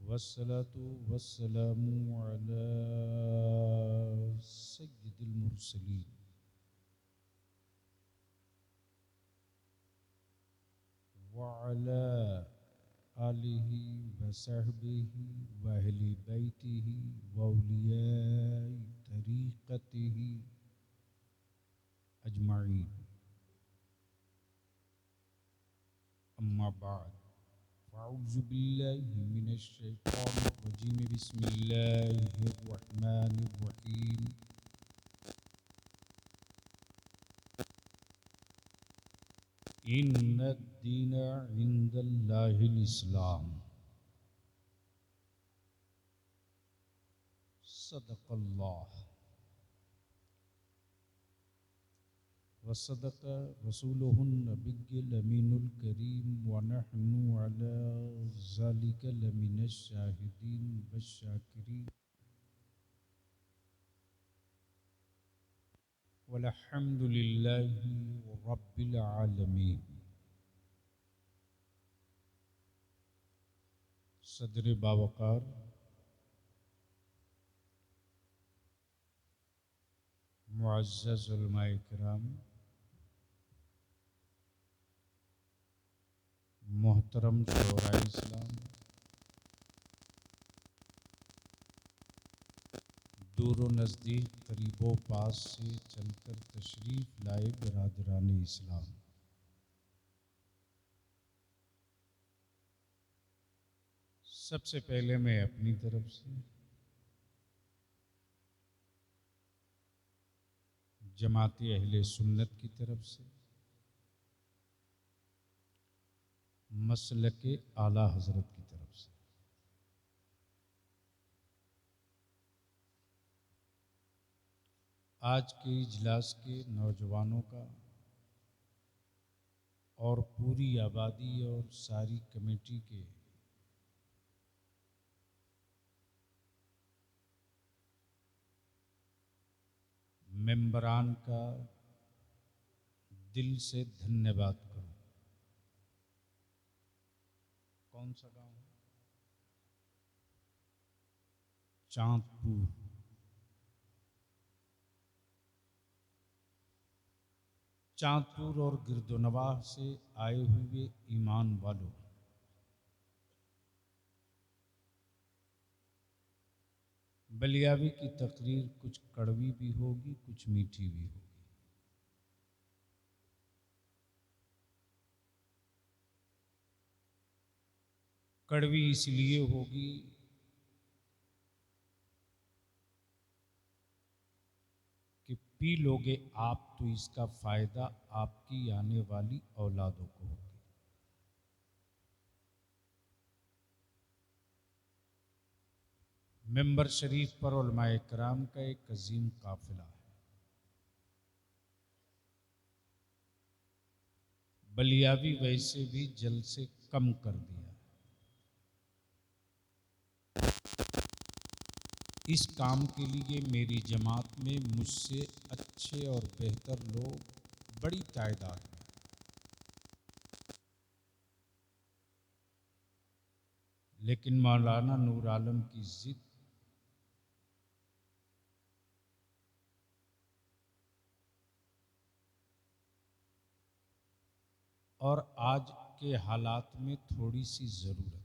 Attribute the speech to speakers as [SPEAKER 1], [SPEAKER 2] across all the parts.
[SPEAKER 1] वस्सलातु वस्सलामु अला सय्यिदिल मुरसलीन व अला आलिहि व सहबिहि व अहली बैतिहि व औलियाई तरीक़तिहि अजमाईन। अम्मा बाद फ़अऊज़ु बिल्लाहि मिनश शैतानिर रजीम बिस्मिल्लाहिर रहमानिर रहीम। इन्नद-दीन इंदल्लाहिल इस्लाम। सदक़ल्लाह व सदक़ रसूलुहुन नबिय्युल अमीनुल करीम व नहनु अला ज़ालिका लमिनश शाहिदीन वश्शाकिरीन वल्हम्दुलिल्लाहि रब्बिल आलमीन। सदर बावकार मुअज़्ज़ज़ उलमाए किराम, मोहतरम शोराए इस्लाम, दूर व नज़दीक करीबो पास से चलकर तशरीफ़ लाए बिरादरान इस्लाम, सबसे पहले मैं अपनी तरफ से जमाती अहले सुन्नत की तरफ से मसलके आला हज़रत की तरफ से आज के इजलास के नौजवानों का और पूरी आबादी और सारी कमेटी के मेंबरान का दिल से धन्यवाद करूं। कौन सा गांव है? चांदपुर। चांदपुर और गिरदोनवाह से आए हुए ईमान वालों, बलियावी की तकरीर कुछ कड़वी भी होगी, कुछ मीठी भी होगी। कड़वी इसलिए होगी कि पी लोगे आप तो इसका फ़ायदा आपकी आने वाली औलादों को होगी। मेंबर शरीफ पर उलमाए कराम का एक अजीम काफिला है। बलियावी वैसे भी जल से कम कर दिया। इस काम के लिए मेरी जमात में मुझसे अच्छे और बेहतर लोग बड़ी तादाद में, लेकिन मौलाना नूर आलम की जिद और आज के हालात में थोड़ी सी ज़रूरत,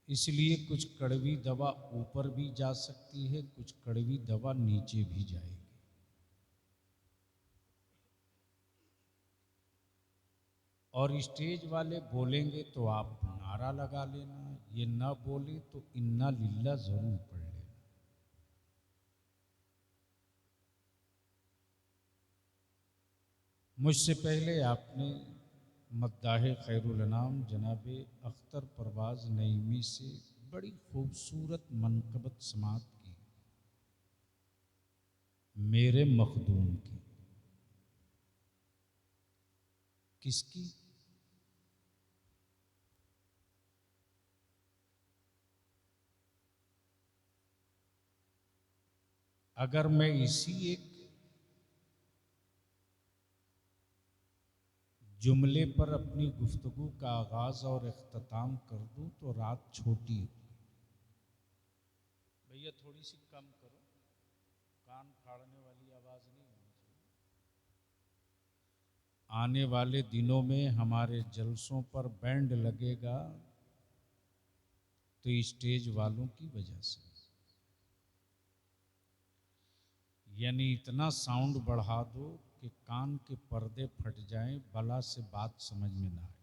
[SPEAKER 1] इसलिए कुछ कड़वी दवा ऊपर भी जा सकती है, कुछ कड़वी दवा नीचे भी जाएगी। और स्टेज वाले बोलेंगे तो आप नारा लगा लेना, ये ना बोले तो इन्ना लिल्ला ज़रूर पढ़ लेना। मुझसे पहले आपने मद्दाहे खैरुल अनाम जनाब अख्तर परवाज़ नईमी से बड़ी खूबसूरत मनक़बत समात की, मेरे मखदूम की। किसकी? अगर मैं इसी एक जुमले पर अपनी गुफ्तगू का आगाज़ और इख्तिताम कर दूं तो रात छोटी होगी। भैया थोड़ी सी कम करो, कान फाड़ने वाली आवाज़ नहीं होनी चाहिए। आने वाले दिनों में हमारे जलसों पर बैंड लगेगा तो स्टेज वालों की वजह से, यानी इतना साउंड बढ़ा दो कि कान के पर्दे फट जाएं, बला से बात समझ में ना आए।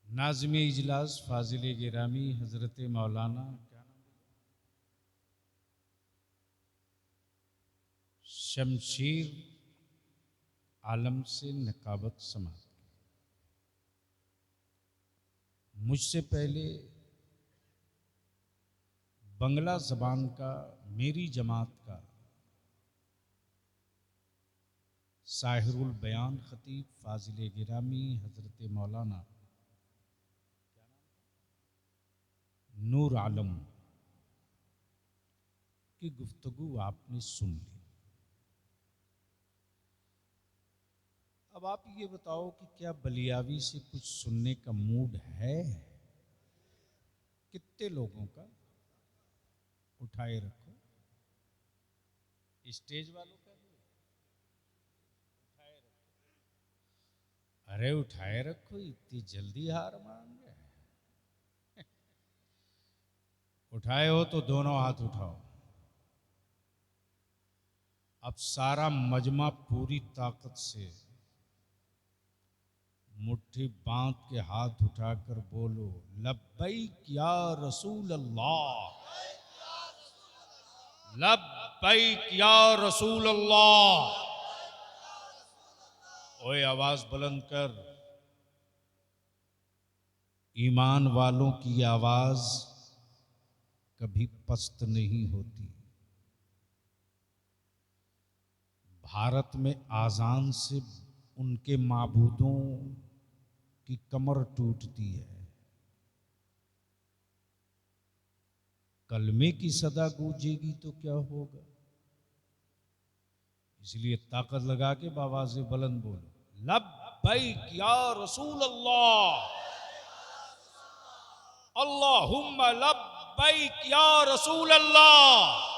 [SPEAKER 1] नाज़िम इजलास फाजिल गिरामी हज़रत मौलाना क्या नाम है, शमशीर आलम से निकाबत समाप्त की। मुझसे पहले बंगला ज़बान का मेरी जमात का साहिरुल बयान खतीब फाजिल गिरामी हज़रत मौलाना नूर आलम की गुफ्तगू आपने सुन ली। अब आप ये बताओ कि क्या बलियावी से कुछ सुनने का मूड है? कितने लोगों का? उठाए रखो। स्टेज वालों का भी उठाए रखो। अरे उठाए रखो, इतनी जल्दी हार मान गए? उठाए हो तो दोनों हाथ उठाओ। अब सारा मजमा पूरी ताकत से मुट्ठी बांध के हाथ उठाकर बोलो, लब्बैक या रसूल अल्लाह, लब्बैक या रसूल अल्लाह। ओए आवाज बुलंद कर। ईमान वालों की आवाज कभी पस्त नहीं होती। भारत में आजान से उनके माबूदों की कमर टूटती है। कलमे की सदा गूंजेगी तो क्या होगा? इसलिए ताकत लगा के आवाज़ बुलंद बोलो, लब्बैक या रसूल अल्लाह, अल्लाहुम्मा लब्बैक या रसूल अल्लाह।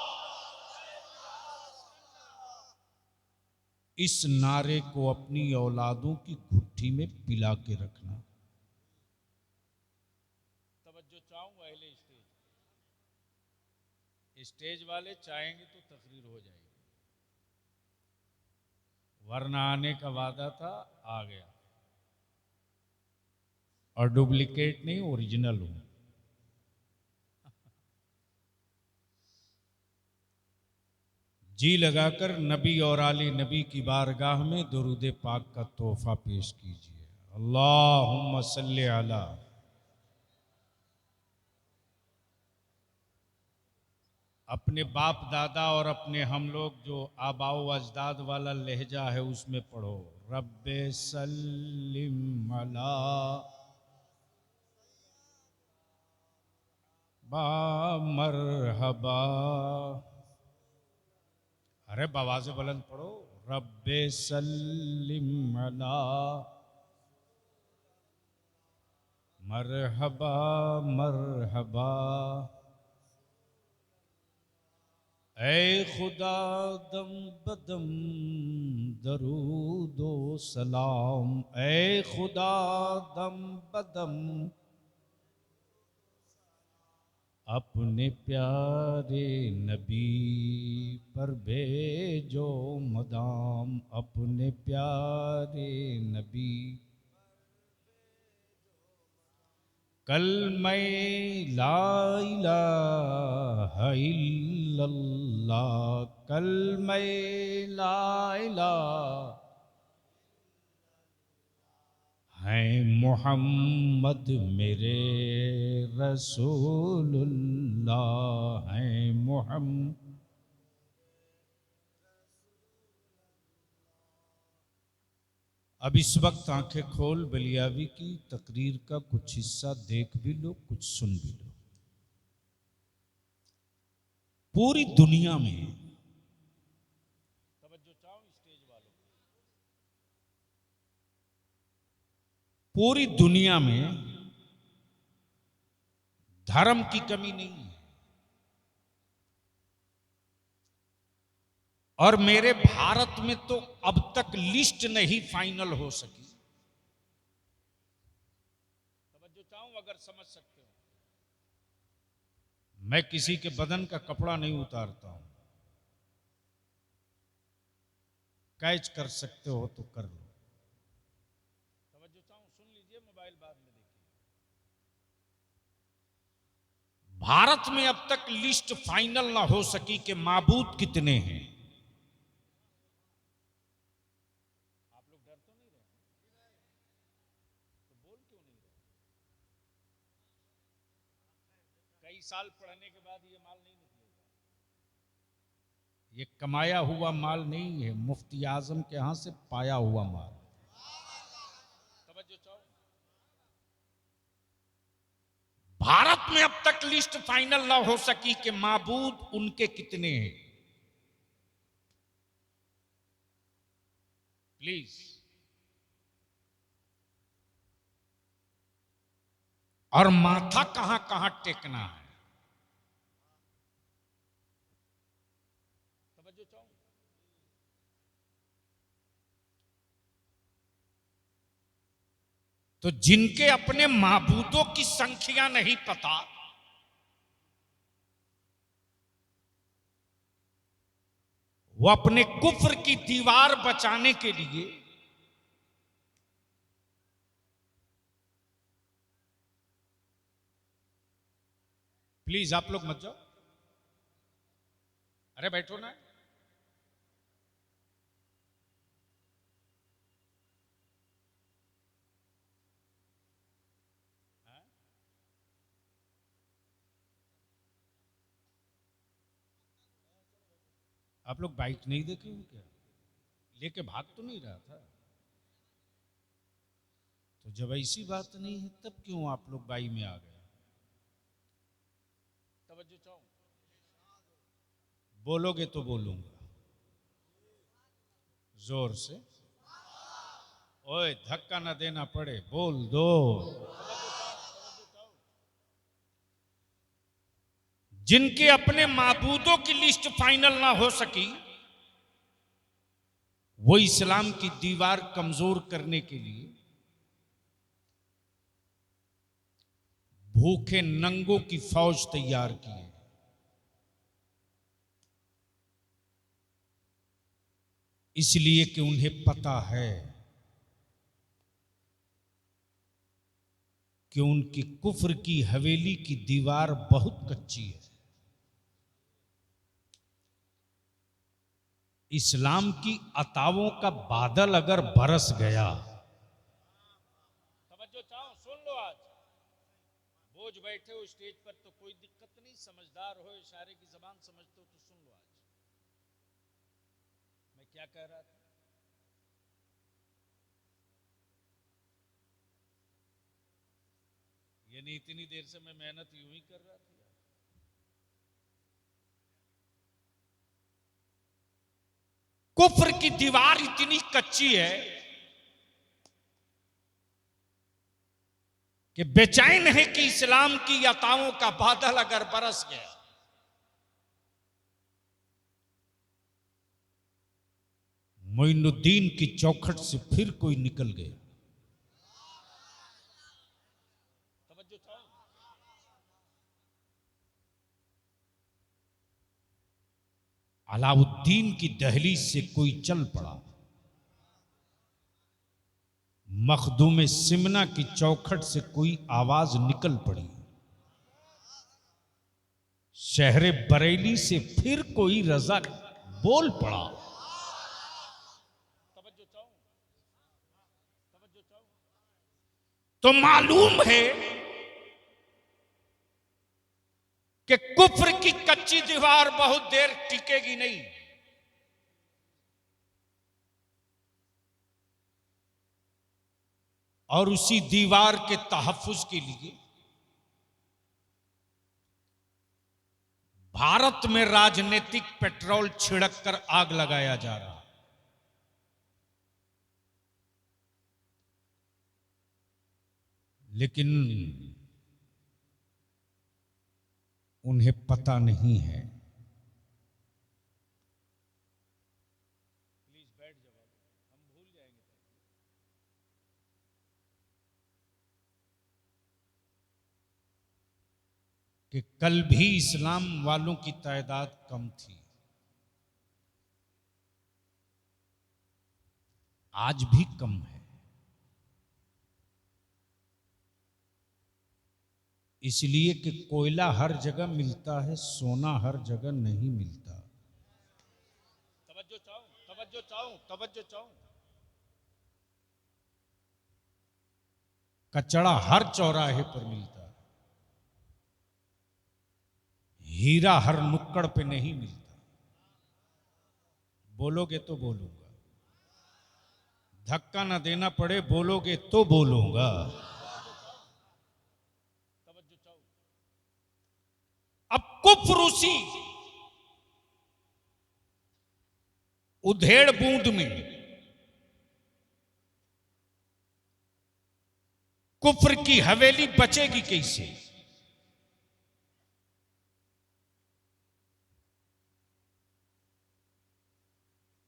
[SPEAKER 1] इस नारे को अपनी औलादों की घुट्टी में पिला के रखना। तवज्जो चाहूंगा अहले स्टेज वाले चाहेंगे तो तकरीर हो जाएगी, वरना आने का वादा था, आ गया। और डुप्लीकेट नहीं, ओरिजिनल हूं। जी लगाकर नबी और आली नबी की बारगाह में दुरूद पाक का तोहफा पेश कीजिए। अल्लाहुम्मा सल्ली अला। अपने बाप दादा और अपने हम लोग जो आबाओ अजदाद वाला लहजा है उसमें पढ़ो, रब्बे सल्लिम अला बा मरहबा। अरे बवाज़े बुलंद पढ़ो, रब्बे सल्लिम अला मरहबा मरहबा। ऐ खुदा दम बदम दरूदो सलाम, ऐ खुदा दम बदम अपने प्यारे नबी पर भेजो मदाम, अपने प्यारे नबी। कल मैं ला इलाहा इल्लल्लाह, कल मैं ला इलाहा है मोहम्मद मेरे रसूलुल्लाह, है मोहम्मद। अब इस वक्त आंखें खोल बलियावी की तकरीर का कुछ हिस्सा देख भी लो, कुछ सुन भी लो। पूरी दुनिया में, तवज्जो चाहो स्टेज वालों, पूरी दुनिया में धर्म की कमी नहीं है। और मेरे भारत में तो अब तक लिस्ट नहीं फाइनल हो सकी। तवज्जो चाहूं अगर समझ सकते हो, मैं किसी के बदन का कपड़ा नहीं उतारता हूं। कैच कर सकते हो तो कर लो। तवज्जो चाहूं सुन लीजिए, मोबाइल बाद में देखिए। भारत में अब तक लिस्ट फाइनल ना हो सकी कि माबूद कितने हैं। आप लोग डर तो नहीं रहे? तो बोल क्यों नहीं रहे? कई साल पढ़ने के बाद ये माल नहीं निकलेगा। ये कमाया हुआ माल नहीं है, मुफ्ती आजम के यहां से पाया हुआ माल। तवज्जो चाहो, भारत में अब तक लिस्ट फाइनल ना हो सकी कि माबूद उनके कितने हैं। प्लीज, और माथा कहां कहां टेकना है। तवज्जो चाहो, तो जिनके अपने माबूदों की संख्या नहीं पता, वो अपने कुफ्र की दीवार बचाने के लिए प्लीज आप लोग मत जाओ, अरे बैठो ना। आप लोग बाइक नहीं देखे हो क्या? लेके भाग तो नहीं रहा था? तो जब ऐसी बात नहीं है तब क्यों आप लोग बाई में आ गए? तवज्जो चाहो, बोलोगे तो बोलूंगा जोर से। ओए धक्का ना देना पड़े, बोल दो। जिनके अपने माबूदों की लिस्ट फाइनल ना हो सकी, वो इस्लाम की दीवार कमजोर करने के लिए भूखे नंगों की फौज तैयार की है। इसलिए कि उन्हें पता है कि उनकी कुफ्र की हवेली की दीवार बहुत कच्ची है। इस्लाम की अताओं का बादल अगर बरस गया, तवज्जो चाहो सुन लो, आज बोझ बैठे हो स्टेज पर तो कोई दिक्कत नहीं, समझदार हो, इशारे की जबान समझते हो तो सुन लो। आज मैं क्या कह रहा था? यानी इतनी देर से मैं मेहनत यूं ही कर रहा था। कुफ्र की दीवार इतनी कच्ची है कि बेचैन है कि इस्लाम की अताओं का बादल अगर बरस गया, मोइनुद्दीन की चौखट से फिर कोई निकल गया। तवज्जो चाहो, अलाउद्दीन की दहलीज से कोई चल पड़ा। मखदूम सिमना की चौखट से कोई आवाज निकल पड़ी। शहर बरेली से फिर कोई रजा बोल पड़ा। तवज्जो चाहो, तवज्जो चाहो, तो मालूम है कि कुफ्र की कच्ची दीवार बहुत देर टिकेगी नहीं। और उसी दीवार के तहफ्फुज के लिए भारत में राजनीतिक पेट्रोल छिड़क कर आग लगाया जा रहा। लेकिन उन्हें पता नहीं है, प्लीज बैठ जाओ, हम भूल जाएंगे, कि कल भी इस्लाम वालों की तादाद कम थी, आज भी कम है। इसलिए कि कोयला हर जगह मिलता है, सोना हर जगह नहीं मिलता। तवज्जो चाहूं, तवज्जो चाहूं, तवज्जो चाहूं। कचड़ा हर चौराहे पर मिलता है, हीरा हर नुक्कड़ पे नहीं मिलता। बोलोगे तो बोलूंगा, धक्का ना देना पड़े, बोलोगे तो बोलूंगा। अब कुफ्र उसी उधेड़ बूंद में, कुफ्र की हवेली बचेगी कैसे?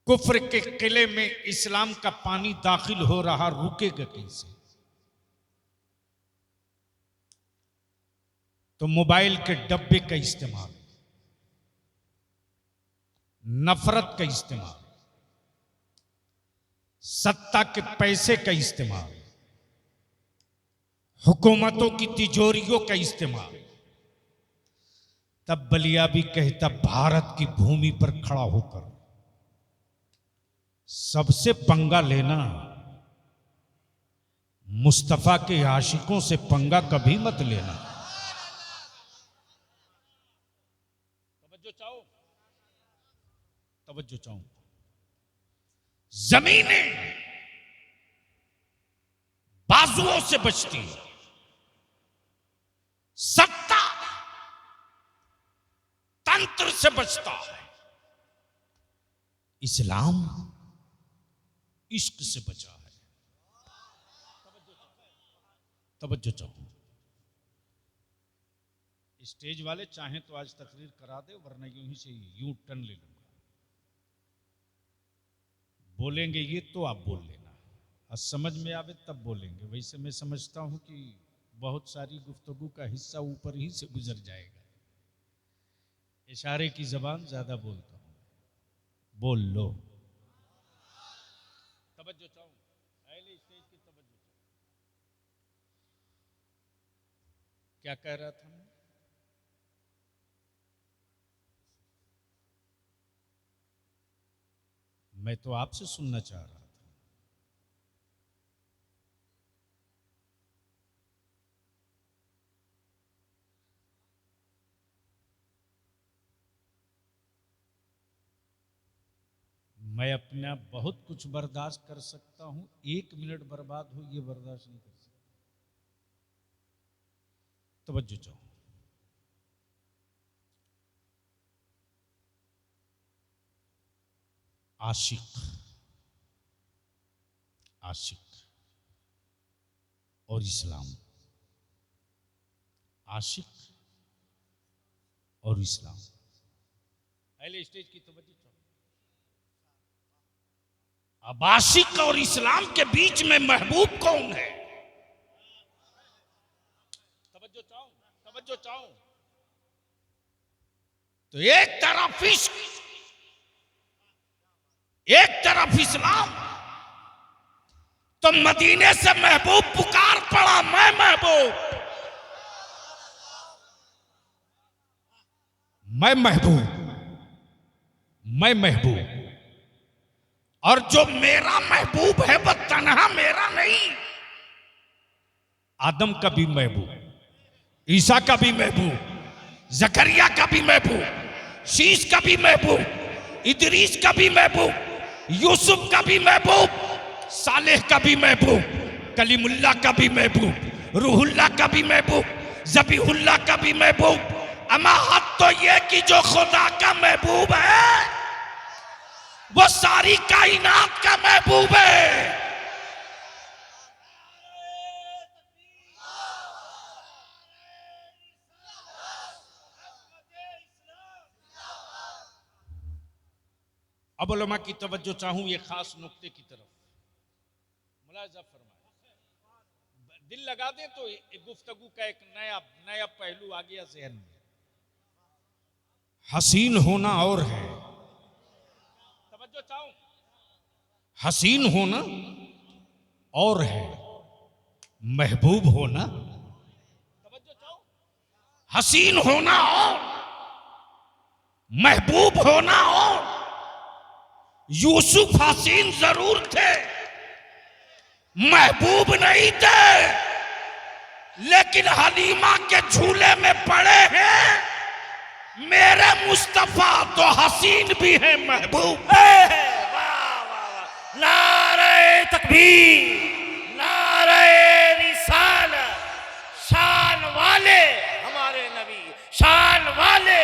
[SPEAKER 1] कुफ्र के किले में इस्लाम का पानी दाखिल हो रहा, रुकेगा कैसे? तो मोबाइल के डब्बे का इस्तेमाल, नफरत का इस्तेमाल, सत्ता के पैसे का इस्तेमाल, हुकूमतों की तिजोरियों का इस्तेमाल। तब बलिया भी कहता, भारत की भूमि पर खड़ा होकर सबसे पंगा लेना, मुस्तफा के आशिकों से पंगा कभी मत लेना। तवज्जो चाहूं। जमीनें बाजुओं से बचती है, सत्ता तंत्र से बचता है, इस्लाम इश्क से बचा है। तवज्जो चाहूं। स्टेज वाले चाहें तो आज तकरीर करा दे, वरना यूं ही से यूं टर्न ले लूंगा। बोलेंगे ये तो आप बोल लेना, और समझ में आवे तब बोलेंगे। वैसे मैं समझता हूं कि बहुत सारी गुफ्तगू का हिस्सा ऊपर ही से गुजर जाएगा। इशारे की जबान ज्यादा बोलता हूं, बोल लो। तवज्जो चाहूं, अहले स्टेज की तवज्जो चाहूं। क्या कह रहा था मैं? मैं तो आपसे सुनना चाह रहा था। मैं अपना बहुत कुछ बर्दाश्त कर सकता हूं, 1 मिनट बर्बाद हो ये बर्दाश्त नहीं कर सकता। तवज्जो चाहो। आशिक, आशिक और इस्लाम, आशिक और इस्लाम। पहले स्टेज की तवज्जो चाहो। अब आशिक और इस्लाम के बीच में महबूब कौन है? तवज्जो चाहो, तवज्जो चाहो। तो एक तरफ इश्क, एक तरफ इस्लाम। तो मदीने से महबूब पुकार पड़ा, मैं महबूब, मैं महबूब, मैं महबूब। और जो मेरा महबूब है वह तन्हा मेरा नहीं, आदम का भी महबूब, ईसा का भी महबूब, जकरिया का भी महबूब, शीश का भी महबूब, इदरीस का भी महबूब, यूसुफ का भी महबूब, सालेह का भी महबूब, कलीमुल्लाह का भी महबूब, रूहुल्लाह का भी महबूब, ज़बीहुल्लाह का भी महबूब, अमा हद तो ये कि जो खुदा का महबूब है वो सारी कायनात का महबूब है। अब उलमा की तवज्जो चाहूं ये खास नुक्ते की तरफ, मुलाहिजा फरमाएं। दिल लगा दे तो गुफ्तगू का एक नया पहलू आ गया ज़हन में। हसीन होना और है, तवज्जो चाहूं, हसीन होना और है, महबूब होना, तवज्जो चाहूं, हसीन होना और महबूब होना और। यूसुफ हसीन जरूर थे, महबूब नहीं थे, लेकिन हलीमा के झूले में पड़े हैं मेरे मुस्तफा तो हसीन भी है, महबूब है।
[SPEAKER 2] वाह वाह वाह, नारे तकबीर, नारे रिसालत, शान वाले हमारे नबी, शान वाले,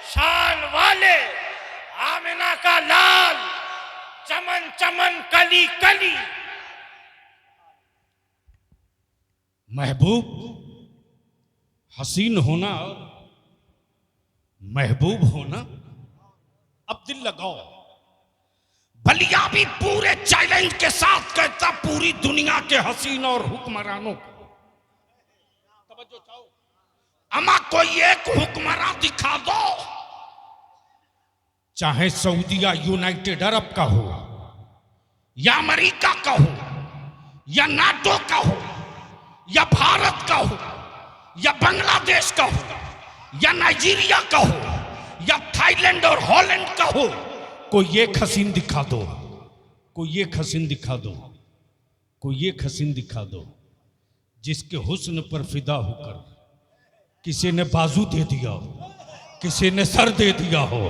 [SPEAKER 2] शान वाले, आमिना का लाल, चमन चमन कली कली।
[SPEAKER 1] महबूब, हसीन होना और महबूब होना। अब दिल लगाओ, बलिया भी पूरे चैलेंज के साथ कहता पूरी दुनिया के हसीन और हुक्मरानों को, तवज्जो चाहो, अमा कोई एक हुक्मरान दिखा दो, चाहे सऊदिया यूनाइटेड अरब का हो या अमेरिका का हो या नाटो का हो या भारत का हो या बांग्लादेश का हो या नाइजीरिया का हो या थाईलैंड और हॉलैंड का हो, कोई एक हसीन दिखा दो, कोई एक हसीन दिखा दो, कोई एक हसीन दिखा दो जिसके हुस्न पर फिदा होकर किसी ने बाजू दे दिया हो, किसी ने सर दे दिया हो,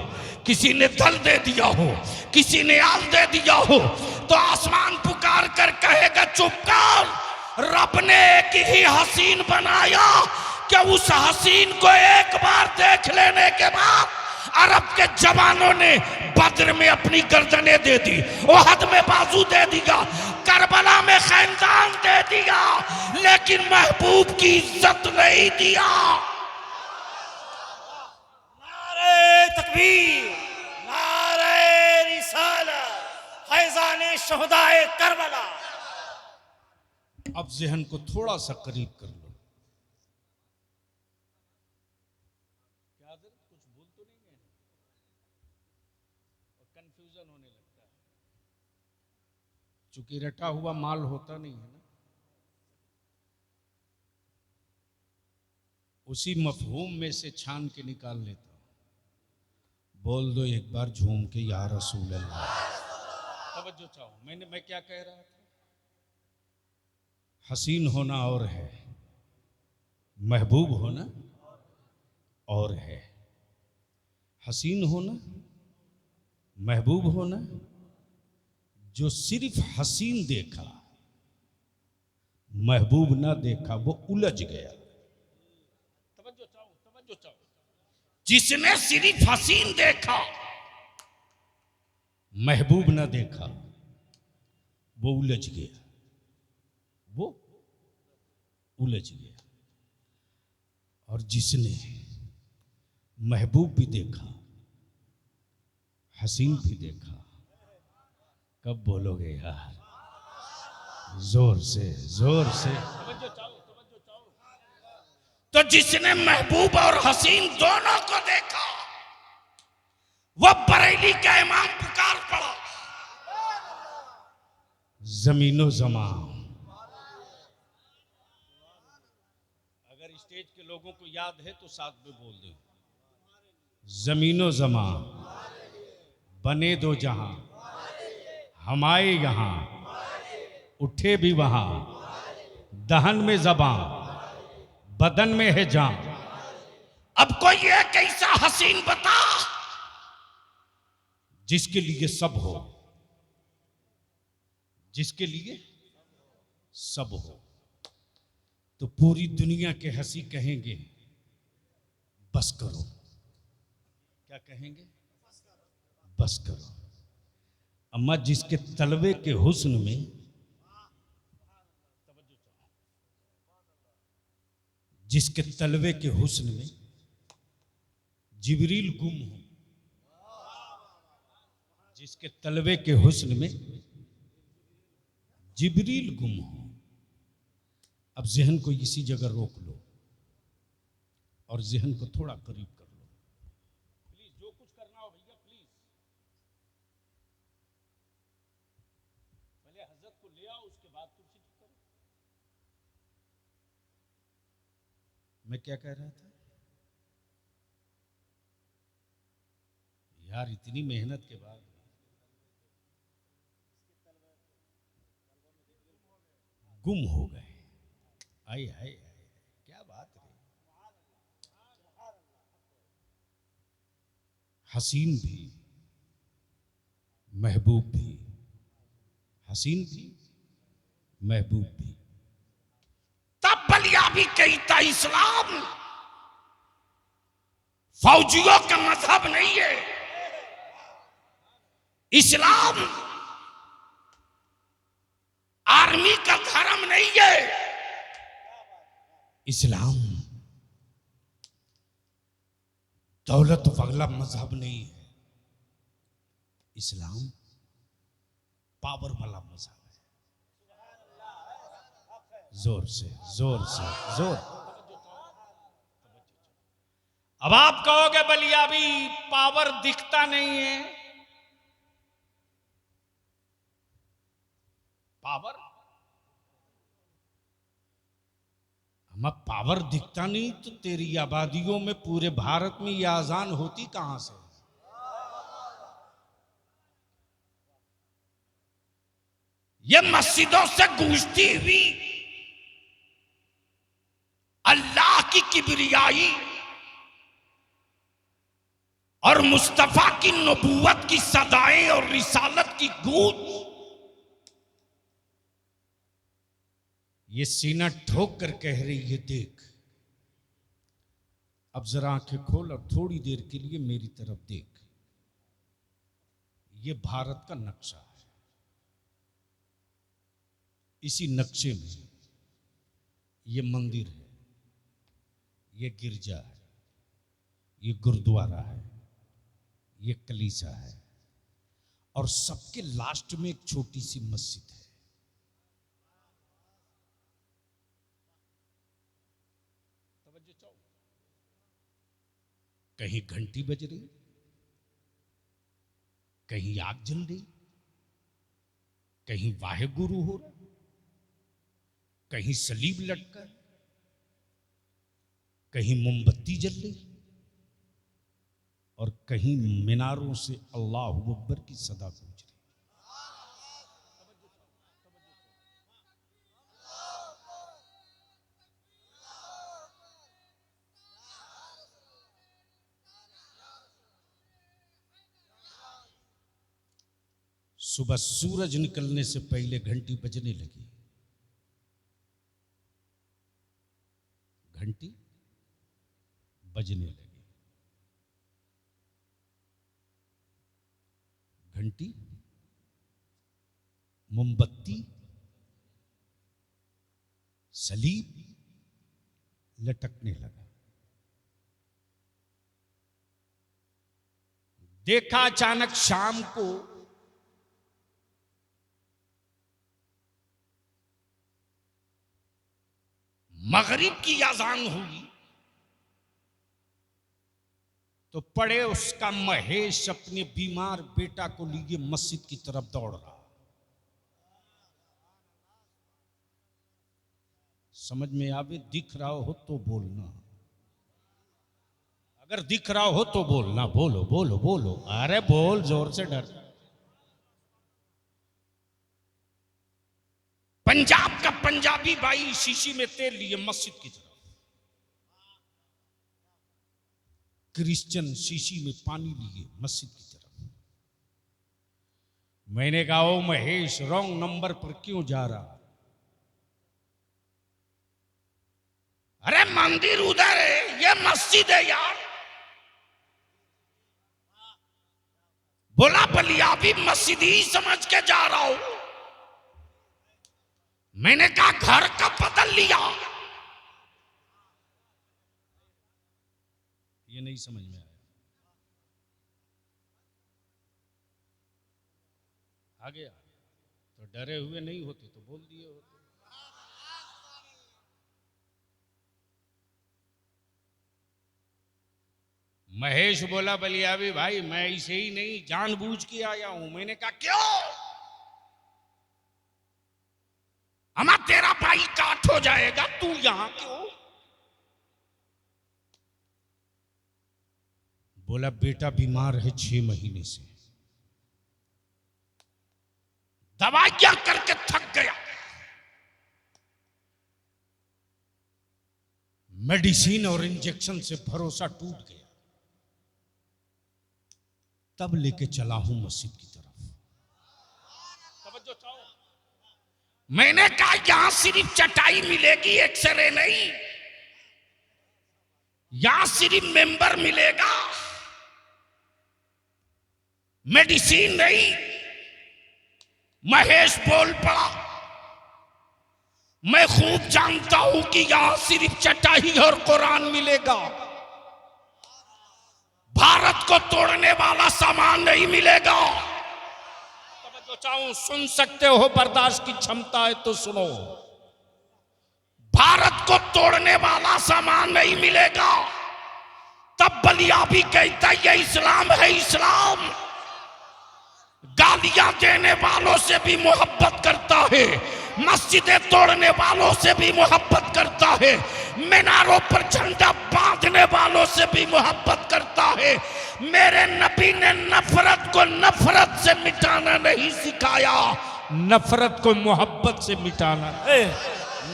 [SPEAKER 1] किसी ने दल दे दिया हो, किसी ने आल दे दिया हो, तो आसमान पुकार कर कहेगा चुप कर, रब ने एक ही हसीन बनाया कि उस हसीन को एक बार देख लेने के बाद अरब के जवानों ने बद्र में अपनी गर्दनें दे दी, ओहद में बाजू दे दिया, करबला में खैनदान दे दिया, लेकिन महबूब की इज्जत नहीं दिया।
[SPEAKER 2] नारे तकबीर, नारे रिसालत, फैज़ाने शुहदाए करबला।
[SPEAKER 1] अब ज़हन को थोड़ा सा करीब कर लो, क्या कुछ भूल तो नहीं है और कंफ्यूजन होने लगता है, चूंकि रटा हुआ माल होता नहीं है ना, उसी मफहूम में से छान के निकाल लेता हूं। बोल दो एक बार झूम के या रसूल अल्लाह। तवज्जो चाहो, मैं क्या कह रहा था, हसीन होना और है, महबूब होना और है। हसीन होना, महबूब होना, जो सिर्फ हसीन देखा महबूब ना देखा वो उलझ गया। तवज्जो चाहो, तवज्जो चाहो, जिसने सिर्फ हसीन देखा महबूब ना देखा वो उलझ गया, वो उलझ गया। और जिसने महबूब भी देखा हसीन भी देखा, कब बोलोगे यार, जोर से जोर से। तो जिसने महबूब और हसीन दोनों को देखा वो बरेली का इमाम पुकार पड़ा, जमीनो जमान। अगर स्टेज के लोगों को याद है तो साथ में बोल दो, जमीनो जमान बने दो जहां, हम आए यहां, उठे भी वहां, दहन में जबां, बदन में है जान। अब कोई एक ऐसा हसीन बता जिसके लिए सब हो, जिसके लिए सब हो। तो पूरी दुनिया के हंसी कहेंगे बस करो। क्या कहेंगे? बस करो। अम्मा, जिसके तलवे के हुस्न में, जिसके तलवे के हुस्न में जिब्रील गुम हो, जिसके तलवे के हुस्न में जिब्रील गुम हो, अब जहन को इसी जगह रोक लो और जहन को थोड़ा करीब कर लो। प्लीज, जो कुछ करना हो भैया, प्लीज पहले हजरत को ले आओ, उसके बाद कुर्सी ठीक करो। मैं क्या कह रहा था यार, इतनी मेहनत के बाद गुम हो गए। आए हाय, क्या बात है। हसीन भी, महबूब भी, हसीन भी, महबूब भी। तब बलिया भी कहता इस्लाम फौजियों का मजहब नहीं है, इस्लाम आर्मी का धर्म नहीं है, इस्लाम दौलत वाला मजहब नहीं है, इस्लाम पावर वाला मजहब है। जोर से, जोर से, जोर। अब आप कहोगे बलिया भी पावर दिखता नहीं है। पावर, हम पावर दिखता नहीं तो तेरी आबादियों में पूरे भारत में यह आजान होती कहां से? ये मस्जिदों से गूंजती हुई अल्लाह की किबरियाई और मुस्तफा की नबूवत की सदाएं और रिसालत की गूंज, ये सीना ठोक कर कह रही है, देख। अब जरा आंखें खोल और थोड़ी देर के लिए मेरी तरफ देख। ये भारत का नक्शा है। इसी नक्शे में ये मंदिर है, ये गिरजा है, ये गुरुद्वारा है, ये कलीसा है, और सबके लास्ट में एक छोटी सी मस्जिद है। कहीं घंटी बज रही, कहीं आग जल रही, कहीं वाहे गुरु हो रहा, कहीं सलीब लटका, कहीं मोमबत्ती जल रही, और कहीं मीनारों से अल्लाहु अकबर की सदा गूंज रही। सुबह सूरज निकलने से पहले घंटी बजने लगी। घंटी बजने लगी। घंटी, मोमबत्ती, सलीब लटकने लगा। देखा अचानक शाम को मगरिब की अजान हुई तो पड़े उसका महेश अपने बीमार बेटा को लिए मस्जिद की तरफ दौड़ रहा। समझ में आवे? दिख रहा हो तो बोलना, अगर दिख रहा हो तो बोलना। बोलो बोलो बोलो, अरे बोल जोर से, डर। पंजाब का पंजाबी भाई शीशी में तेल लिए मस्जिद की तरफ, क्रिश्चियन शीशी में पानी लिए मस्जिद की तरफ। मैंने कहा, ओ महेश, रॉन्ग नंबर पर क्यों जा रहा? अरे मंदिर उधर है, ये मस्जिद है यार। बोला बलिया भी मस्जिद ही समझ के जा रहा हूं। मैंने कहा घर कब बदल लिया? ये नहीं समझ में आया। आ गया तो डरे हुए नहीं होते तो बोल दिए होते। महेश बोला बलियावी भाई मैं इसे ही नहीं जानबूझ के आया हूं। मैंने कहा क्यों? अमा तेरा भाई काट हो जाएगा, तू यहां क्यों? बोला बेटा बीमार है 6 महीने से, दवाइयां करके थक गया, मेडिसिन और इंजेक्शन से भरोसा टूट गया, तब लेके चला हूं मस्जिद की तरफ। तवज्जो चाहो। मैंने कहा यहां सिर्फ चटाई मिलेगी, एक्सरे नहीं। यहां सिर्फ मेंबर मिलेगा, मेडिसिन नहीं। महेश बोल पड़ा मैं खूब जानता हूं कि यहां सिर्फ चटाई और कुरान मिलेगा, भारत को तोड़ने वाला सामान नहीं मिलेगा। तवज्जो चाहूं, सुन सकते हो, बर्दाश्त की क्षमता है तो सुनो। भारत को तोड़ने वाला सामान नहीं मिलेगा। तब बलिया भी कहता ये इस्लाम है, इस्लाम गालियां देने वालों से भी मोहब्बत करता है, मस्जिदें तोड़ने वालों से भी मोहब्बत करता है, मीनारों पर झंडा बांधने वालों से भी मोहब्बत करता है। मेरे नबी ने नफरत को नफरत से मिटाना नहीं सिखाया, नफरत को मोहब्बत से मिटाना।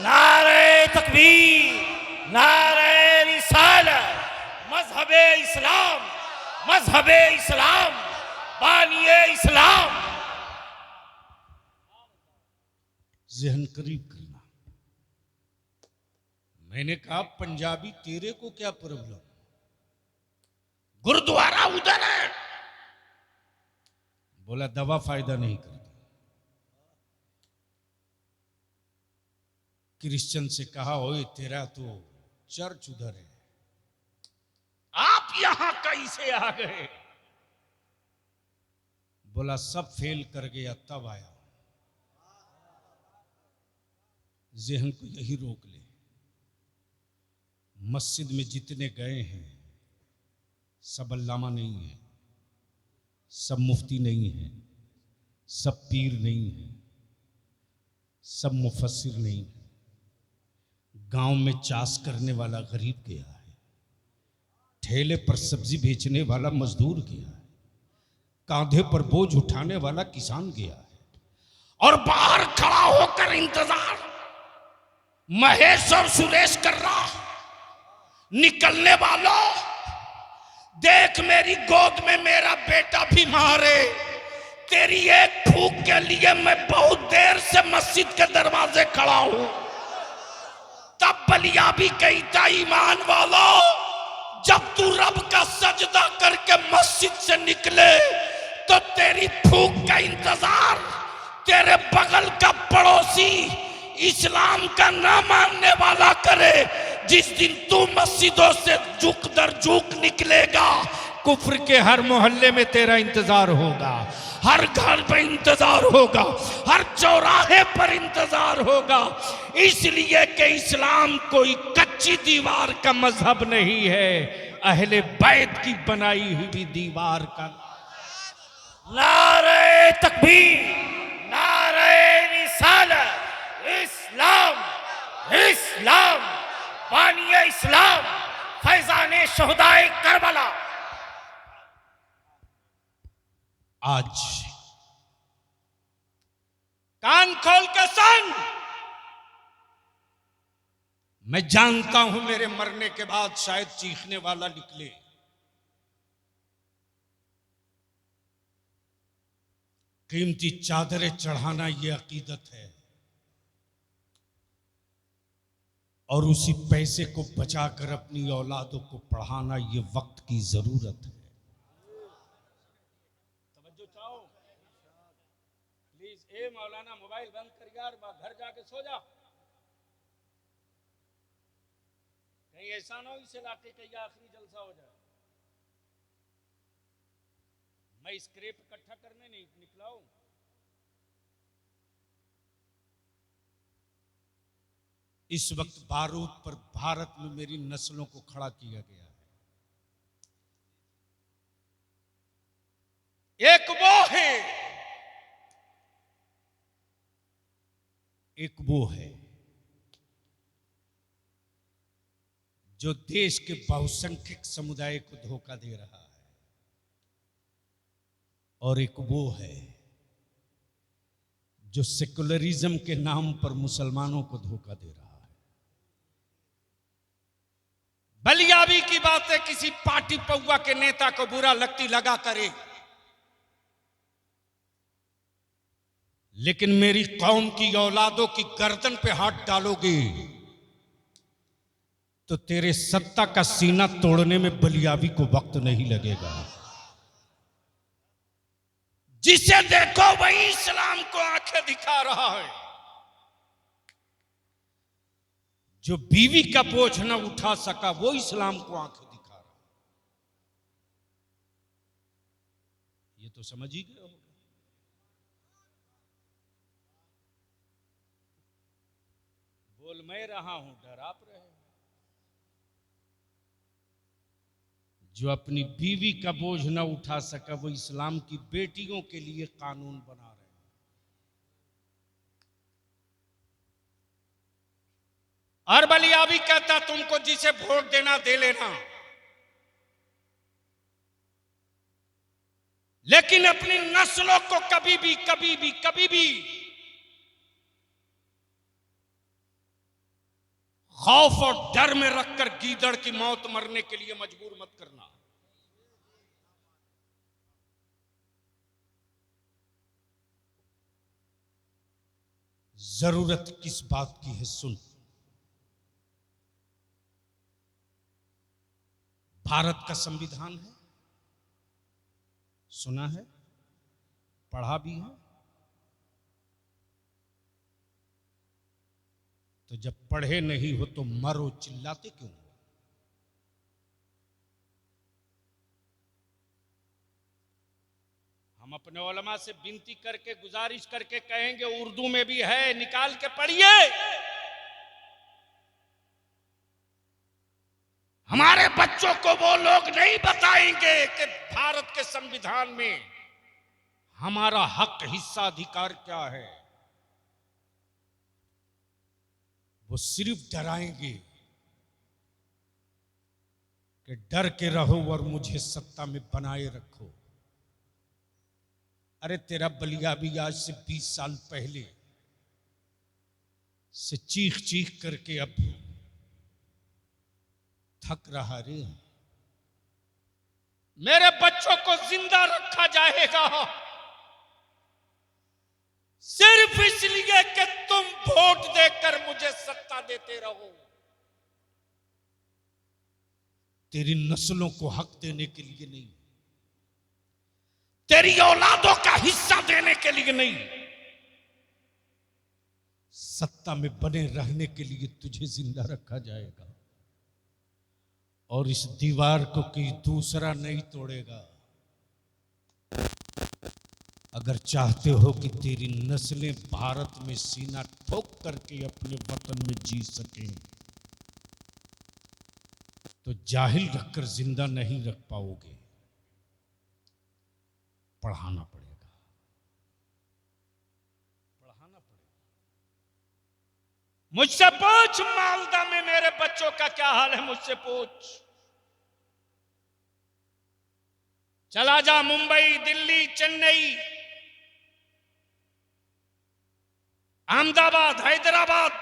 [SPEAKER 2] नारे तकबीर, नारे रिसालत, मजहबे इस्लाम, मजहबे इस्लाम, बानिए इस्लाम।
[SPEAKER 1] जहन करीब करना। मैंने कहा पंजाबी तेरे को क्या प्रॉब्लम? गुरुद्वारा उधर है। बोला दवा फायदा नहीं करती। क्रिश्चियन से कहा ओए तेरा तो चर्च उधर है, आप यहां कैसे आ गए? बोला सब फेल कर गया तब आया। जहन को यही रोक ले। मस्जिद में जितने गए हैं सब अल्लामा नहीं है, सब मुफ्ती नहीं है, सब पीर नहीं है, सब मुफस्सिर नहीं है। गांव में चास करने वाला गरीब गया है, ठेले पर सब्जी बेचने वाला मजदूर गया है, कांधे पर बोझ उठाने वाला किसान गया है, और बाहर खड़ा होकर इंतजार महेश और सुरेश कर रहा। निकलने वालों देख, मेरी गोद में मेरा बेटा बीमार है, तेरी एक फूंक के लिए मैं बहुत देर से मस्जिद के दरवाजे खड़ा हूं। तब बलिया भी कहता ईमान वालों, जब तू रब का सजदा करके मस्जिद से निकले तो तेरी फूंक का इंतजार तेरे बगल का पड़ोसी इस्लाम का ना मानने वाला करे। जिस दिन तू मस्जिदों से झुक दर झुक निकलेगा, कुफ्र के हर मोहल्ले में तेरा इंतजार होगा, हर घर पे इंतजार होगा, हर चौराहे पर इंतजार होगा। इसलिए कि इस्लाम कोई कच्ची दीवार का मजहब नहीं है, अहले बैत की बनाई हुई दीवार का।
[SPEAKER 2] नारे तकबीर, नारे रिसालत, इस्लाम, इस्लाम, बानिए इस्लाम, फैजाने शहदाए करबला।
[SPEAKER 1] आज कान खोल के सुन, मैं जानता हूं मेरे मरने के बाद शायद चीखने वाला निकले। कीमती चादरें चढ़ाना यह अकीदत है। और उसी पैसे को बचाकर अपनी औलादों को पढ़ाना ये वक्त की जरूरत है।
[SPEAKER 3] तवज्जो चाहो प्लीज। ए मौलाना मोबाइल बंद कर यार, घर जाके सो जा। कहीं ऐसा ना हो इसे लाके कहीं आखिरी जलसा हो जाए। मैं स्क्रिप्ट इकट्ठा करने नहीं निकला हूं।
[SPEAKER 1] इस वक्त बारूद पर भारत में मेरी नस्लों को खड़ा किया गया है।
[SPEAKER 3] एक वो है,
[SPEAKER 1] एक वो है जो देश के बहुसंख्यक समुदाय को धोखा दे रहा है, और एक वो है जो सेकुलरिज्म के नाम पर मुसलमानों को धोखा दे रहा है।
[SPEAKER 3] बलियाबी की बातें किसी पार्टी पौवा के नेता को बुरा लगती लगा करे,
[SPEAKER 1] लेकिन मेरी कौम की औलादों की गर्दन पे हाथ डालोगे तो तेरे सत्ता का सीना तोड़ने में बलियाबी को वक्त नहीं लगेगा।
[SPEAKER 3] जिसे देखो वही इस्लाम को आंखें दिखा रहा है।
[SPEAKER 1] जो बीवी का बोझ न उठा सका वो इस्लाम को आंखें दिखा रहा है। ये तो समझ ही गए हो।
[SPEAKER 3] बोल मैं रहा हूं, डर आप रहे।
[SPEAKER 1] जो अपनी बीवी का बोझ न उठा सका वो इस्लाम की बेटियों के लिए कानून बना रहे हैं।
[SPEAKER 3] और बलियाबी कहता तुमको जिसे वोट देना दे लेना, लेकिन अपनी नस्लों को कभी भी खौफ और डर में रखकर गीदड़ की मौत मरने के लिए मजबूर मत करना।
[SPEAKER 1] जरूरत किस बात की है सुन। भारत का संविधान है, सुना है, पढ़ा भी है। तो जब पढ़े नहीं हो तो मरो, चिल्लाते क्यों?
[SPEAKER 3] हम अपने उलमा से विनती करके गुजारिश करके कहेंगे उर्दू में भी है, निकाल के पढ़िए। हमारे बच्चों को वो लोग नहीं बताएंगे कि भारत के संविधान में हमारा हक, हिस्सा, अधिकार क्या है।
[SPEAKER 1] वो सिर्फ डराएंगे कि डर के रहो और मुझे सत्ता में बनाए रखो। अरे तेरा बलियाबी आज से 20 साल पहले से चीख चीख करके अब थक रहा रे।
[SPEAKER 3] मेरे बच्चों को जिंदा रखा जाएगा सिर्फ इसलिए कि तुम वोट देकर मुझे सत्ता देते रहो।
[SPEAKER 1] तेरी नस्लों को हक देने के लिए नहीं,
[SPEAKER 3] तेरी औलादों का हिस्सा देने के लिए नहीं,
[SPEAKER 1] सत्ता में बने रहने के लिए तुझे जिंदा रखा जाएगा। और इस दीवार को कोई दूसरा नहीं तोड़ेगा। अगर चाहते हो कि तेरी नस्लें भारत में सीना ठोक करके अपने वतन में जी सकें, तो जाहिल रखकर जिंदा नहीं रख पाओगे, पढ़ाना पड़ेगा,
[SPEAKER 3] पढ़ाना पड़ेगा। मुझसे पूछ मालदा में मेरे बच्चों का क्या हाल है, मुझसे पूछ। चला जा मुंबई, दिल्ली, चेन्नई, अहमदाबाद, हैदराबाद,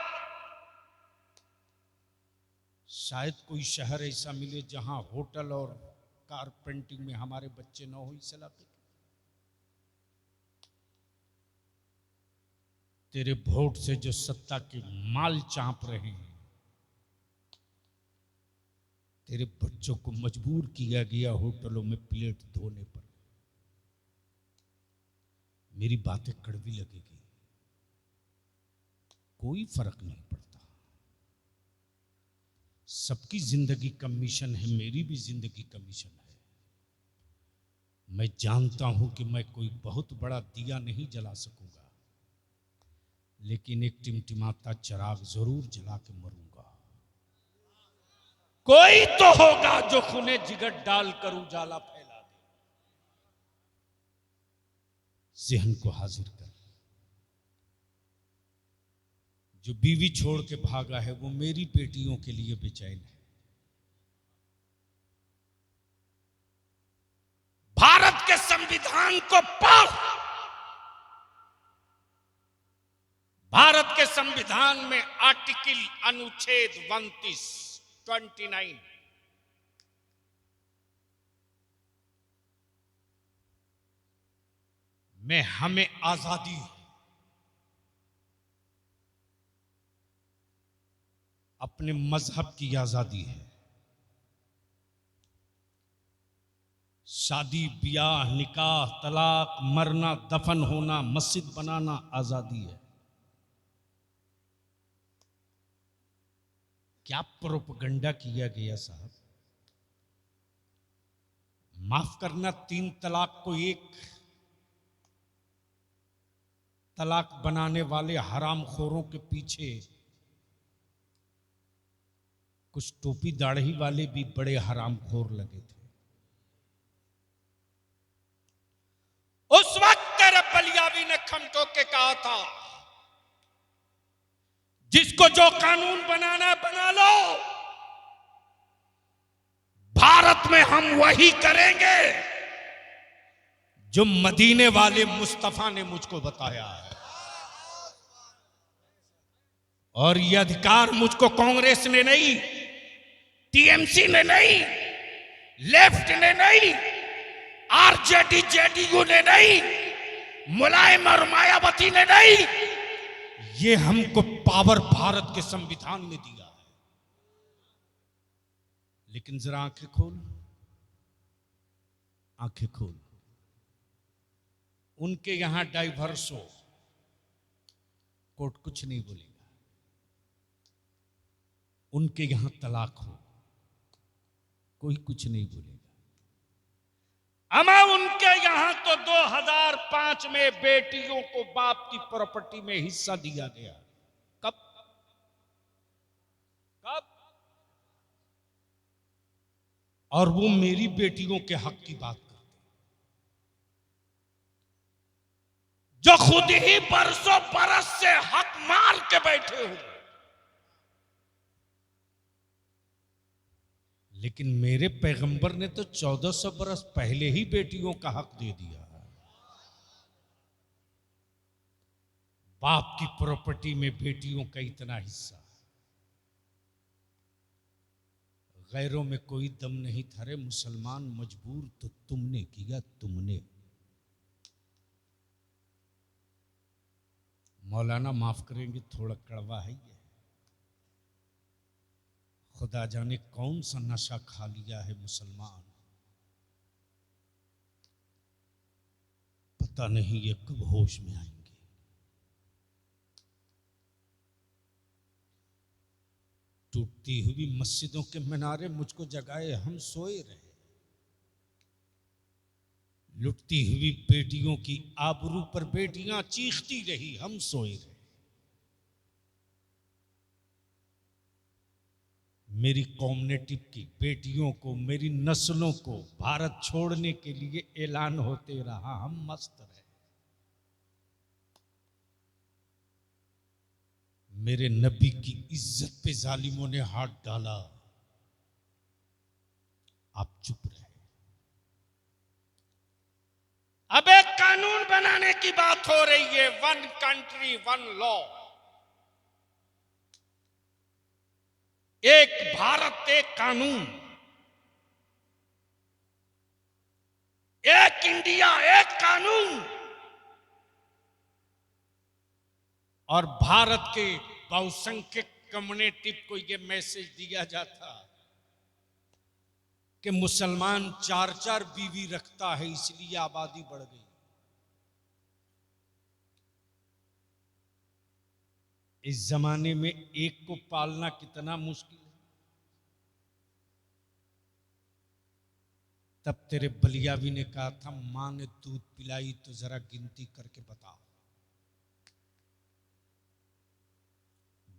[SPEAKER 1] शायद कोई शहर ऐसा मिले जहां होटल और कारपेंटिंग में हमारे बच्चे न हो इस इलाके के। तेरे वोट से जो सत्ता के माल चाप रहे हैं तेरे बच्चों को मजबूर किया गया होटलों में प्लेट धोने पर। मेरी बातें कड़वी लगेगी, कोई फर्क नहीं पड़ता। सबकी जिंदगी का मिशन है, मेरी भी जिंदगी का मिशन है। मैं जानता हूं कि मैं कोई बहुत बड़ा दिया नहीं जला सकूंगा, लेकिन एक टिमटिमाता चिराग जरूर जला के मरूंगा। कोई तो होगा जो खूने जिगर डालकर उजाला फैला दे। जहन को हाजिर कर, जो बीवी छोड़ के भागा है वो मेरी बेटियों के लिए बेचैन है।
[SPEAKER 3] भारत के संविधान को पढ़। भारत के संविधान में आर्टिकल अनुच्छेद 29 में हमें आजादी,
[SPEAKER 1] अपने मजहब की आजादी है। शादी ब्याह निकाह तलाक मरना दफन होना मस्जिद बनाना आजादी है। क्या प्रोपगंडा किया गया साहब। माफ करना, 3 तलाक को 1 तलाक बनाने वाले हरामखोरों के पीछे कुछ टोपी दाढ़ी वाले भी बड़े हरामखोर लगे थे।
[SPEAKER 3] उस वक्त तेरे बलियावी ने खम ठोक के कहा था, जिसको जो कानून बनाना बना लो, भारत में हम वही करेंगे
[SPEAKER 1] जो मदीने वाले मुस्तफा ने मुझको बताया है। और यह अधिकार मुझको कांग्रेस ने नहीं,
[SPEAKER 3] टीएमसी ने नहीं, लेफ्ट ने नहीं, आरजेडी जेडीयू ने नहीं, मुलायम और मायावती ने नहीं,
[SPEAKER 1] ये हमको पावर भारत के संविधान ने दिया है। लेकिन जरा आंखें खोल, आंखें खोल। उनके यहां डाइवर्स हो, कोर्ट कुछ नहीं बोलेगा। उनके यहां तलाक हो, कोई कुछ नहीं बोलेगा।
[SPEAKER 3] अमा उनके यहां तो 2005 में बेटियों को बाप की प्रॉपर्टी में हिस्सा दिया गया। कब कब?
[SPEAKER 1] और वो मेरी बेटियों के हक की बात करते,
[SPEAKER 3] जो खुद ही बरसों बरस से हक मार के बैठे हो।
[SPEAKER 1] लेकिन मेरे पैगंबर ने तो 1400 बरस पहले ही बेटियों का हक दे दिया। बाप की प्रॉपर्टी में बेटियों का इतना हिस्सा। गैरों में कोई दम नहीं था रे मुसलमान, मजबूर तो तुमने किया, तुमने। मौलाना माफ करेंगे, थोड़ा कड़वा है ये। खुदा जाने कौन सा नशा खा लिया है मुसलमान, पता नहीं ये कब होश में आएंगे। टूटती हुई मस्जिदों के मीनारे मुझको जगाए, हम सोए रहे। लुटती हुई बेटियों की आबरू पर बेटियां चीखती रही, हम सोए रहे। मेरी कम्युनिटी की बेटियों को, मेरी नस्लों को भारत छोड़ने के लिए ऐलान होते रहा, हम मस्त रहे। मेरे नबी की इज्जत पे जालिमों ने हाथ डाला, आप चुप रहे।
[SPEAKER 3] अब एक कानून बनाने की बात हो रही है, 1 कंट्री 1 लॉ, एक भारत एक कानून, एक इंडिया एक कानून।
[SPEAKER 1] और भारत के बहुसंख्यक कम्युनिटी को यह मैसेज दिया जाता, कि मुसलमान 4-4 बीवी रखता है इसलिए आबादी बढ़ गई। इस जमाने में एक को पालना कितना मुश्किल है। तब तेरे बलियावी ने कहा था, मां ने दूध पिलाई तो जरा गिनती करके बताओ।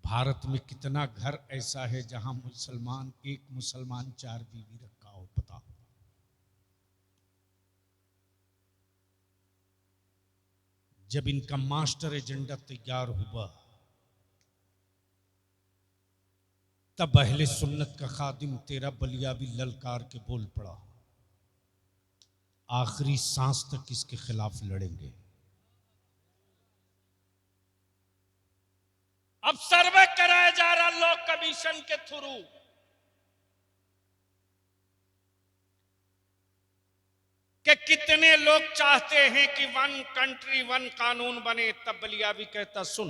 [SPEAKER 1] भारत में कितना घर ऐसा है जहां एक मुसलमान 4 बीवी रखा हो, बताओ। जब इनका मास्टर एजेंडा तैयार हुआ तब अहले सुन्नत का खादिम तेरा बलियावी ललकार के बोल पड़ा, आखिरी सांस तक इसके खिलाफ लड़ेंगे।
[SPEAKER 3] अब सर्वे कराया जा रहा लॉ कमीशन के थ्रू, कि कितने लोग चाहते हैं कि 1 कंट्री 1 कानून बने। तब बलियावी कहता, सुन,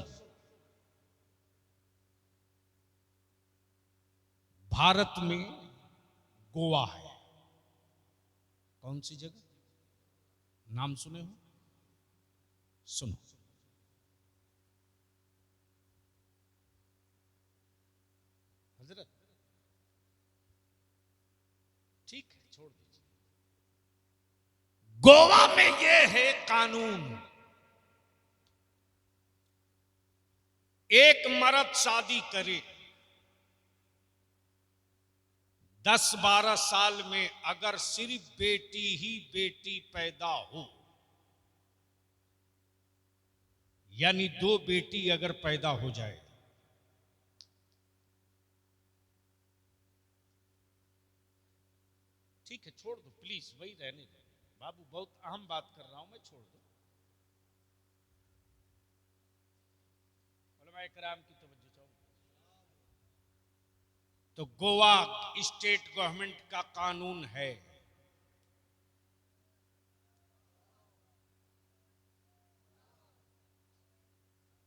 [SPEAKER 1] भारत में गोवा है। कौन सी जगह? नाम सुने हो? सुनो,
[SPEAKER 3] हजरत ठीक है, छोड़ दीजिए। गोवा में ये है कानून, एक मर्द शादी करे 10-12 साल में अगर सिर्फ बेटी ही बेटी पैदा हो,
[SPEAKER 1] यानी 2 बेटी अगर पैदा हो जाए,
[SPEAKER 3] ठीक है, छोड़ दो प्लीज, वही रहने दो बाबू, बहुत अहम बात कर रहा हूं मैं, छोड़ दो। उलमा इकराम की तवज्जो चाहूंगा। तो गोवा स्टेट गवर्नमेंट का कानून है